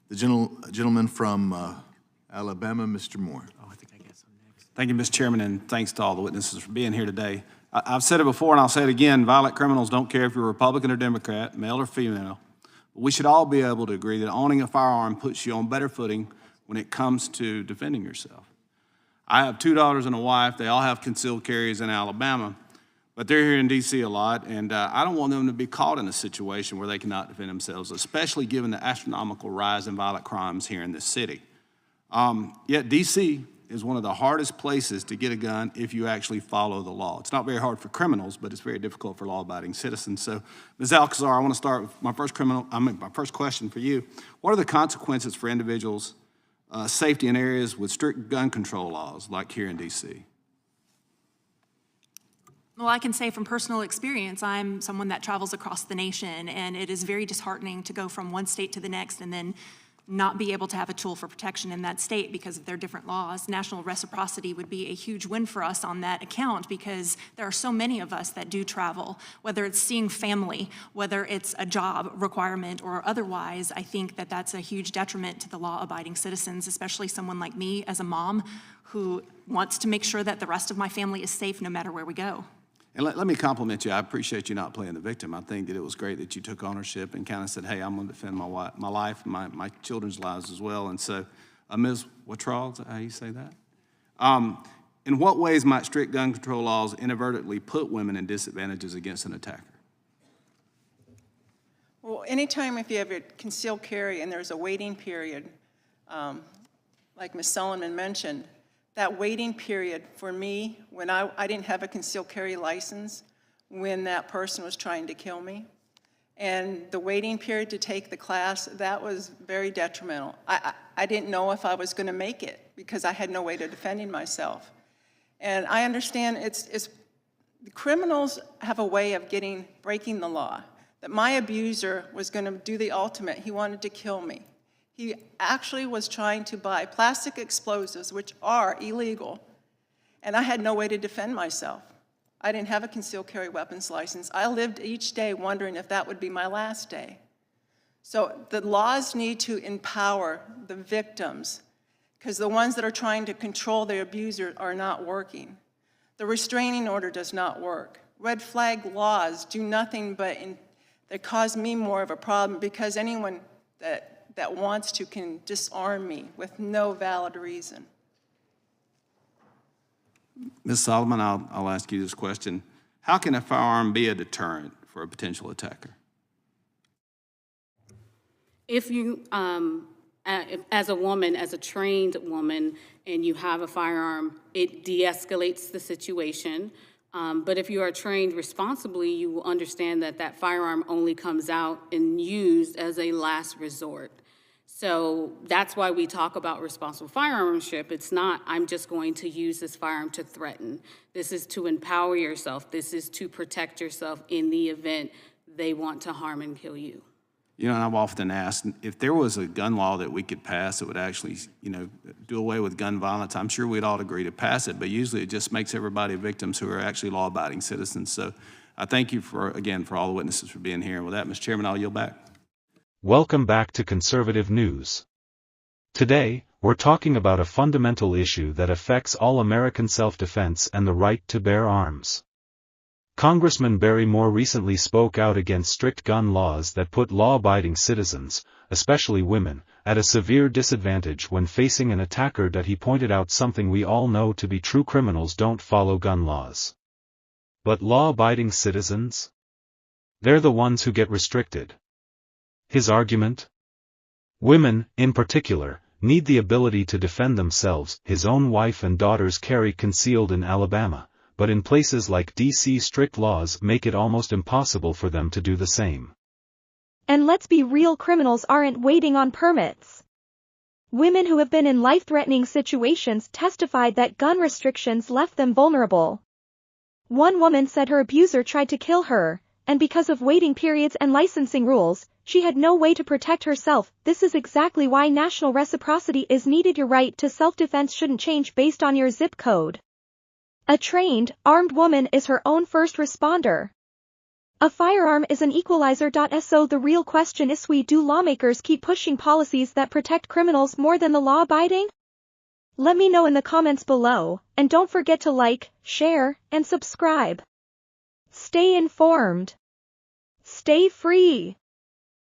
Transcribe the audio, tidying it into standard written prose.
The gentleman from Alabama, Mr. Moore. Oh, I think I guess I'm next. Thank you, Mr. Chairman, and thanks to all the witnesses for being here today. I've said it before and I'll say it again, violent criminals don't care if you're Republican or Democrat, male or female. We should all be able to agree that owning a firearm puts you on better footing when it comes to defending yourself. I have 2 daughters and a wife. They all have concealed carries in Alabama, but they're here in D.C. a lot, and I don't want them to be caught in a situation where they cannot defend themselves, especially given the astronomical rise in violent crimes here in this city. Yet D.C. is one of the hardest places to get a gun if you actually follow the law. It's not very hard for criminals, but it's very difficult for law-abiding citizens. So, Ms. Alcazar, I want to start with my first question for you. What are the consequences for individuals' safety in areas with strict gun control laws, like here in D.C.? Well, I can say from personal experience, I'm someone that travels across the nation, and it is very disheartening to go from one state to the next and then not be able to have a tool for protection in that state because of their different laws. National reciprocity would be a huge win for us on that account because there are so many of us that do travel, whether it's seeing family, whether it's a job requirement or otherwise. I think that that's a huge detriment to the law-abiding citizens, especially someone like me as a mom who wants to make sure that the rest of my family is safe no matter where we go. And let me compliment you. I appreciate you not playing the victim. I think that it was great that you took ownership and kind of said, hey, I'm going to defend my life and my children's lives as well. And so, Ms. Wittrall, is that how you say that? In what ways might strict gun control laws inadvertently put women in disadvantages against an attacker? Well, anytime if you have a concealed carry and there's a waiting period, like Ms. Solomon mentioned, that waiting period for me, when I didn't have a concealed carry license, when that person was trying to kill me, and the waiting period to take the class, that was very detrimental. I didn't know if I was going to make it because I had no way to defending myself. And I understand the criminals have a way of breaking the law. That my abuser was going to do the ultimate. He wanted to kill me. He actually was trying to buy plastic explosives, which are illegal, and I had no way to defend myself. I didn't have a concealed carry weapons license. I lived each day wondering if that would be my last day. So the laws need to empower the victims, because the ones that are trying to control their abuser are not working. The restraining order does not work. Red flag laws do nothing but they cause me more of a problem, because anyone that wants to can disarm me with no valid reason. Ms. Solomon, I'll ask you this question. How can a firearm be a deterrent for a potential attacker? If you, as a woman, as a trained woman, and you have a firearm, it de-escalates the situation. But if you are trained responsibly, you will understand that that firearm only comes out and used as a last resort. So that's why we talk about responsible firearm ownership. It's not, I'm just going to use this firearm to threaten. This is to empower yourself. This is to protect yourself in the event they want to harm and kill you. You know, and I've often asked, if there was a gun law that we could pass that would actually, do away with gun violence, I'm sure we'd all agree to pass it, but usually it just makes everybody victims who are actually law-abiding citizens. So I thank you again for all the witnesses for being here. And with that, Mr. Chairman, I'll yield back. Welcome back to Conservative News. Today, we're talking about a fundamental issue that affects all American self-defense and the right to bear arms. Congressman Barry Moore recently spoke out against strict gun laws that put law-abiding citizens, especially women, at a severe disadvantage when facing an attacker that he pointed out something we all know to be true: criminals don't follow gun laws. But law-abiding citizens? They're the ones who get restricted. His argument? Women, in particular, need the ability to defend themselves. His own wife and daughters carry concealed in Alabama, but in places like D.C. strict laws make it almost impossible for them to do the same. And let's be real, criminals aren't waiting on permits. Women who have been in life-threatening situations testified that gun restrictions left them vulnerable. One woman said her abuser tried to kill her, and because of waiting periods and licensing rules, she had no way to protect herself. This is exactly why national reciprocity is needed. Your right to self-defense shouldn't change based on your zip code. A trained, armed woman is her own first responder. A firearm is an equalizer. So the real question is, do lawmakers keep pushing policies that protect criminals more than the law-abiding? Let me know in the comments below, and don't forget to like, share, and subscribe. Stay informed. Stay free.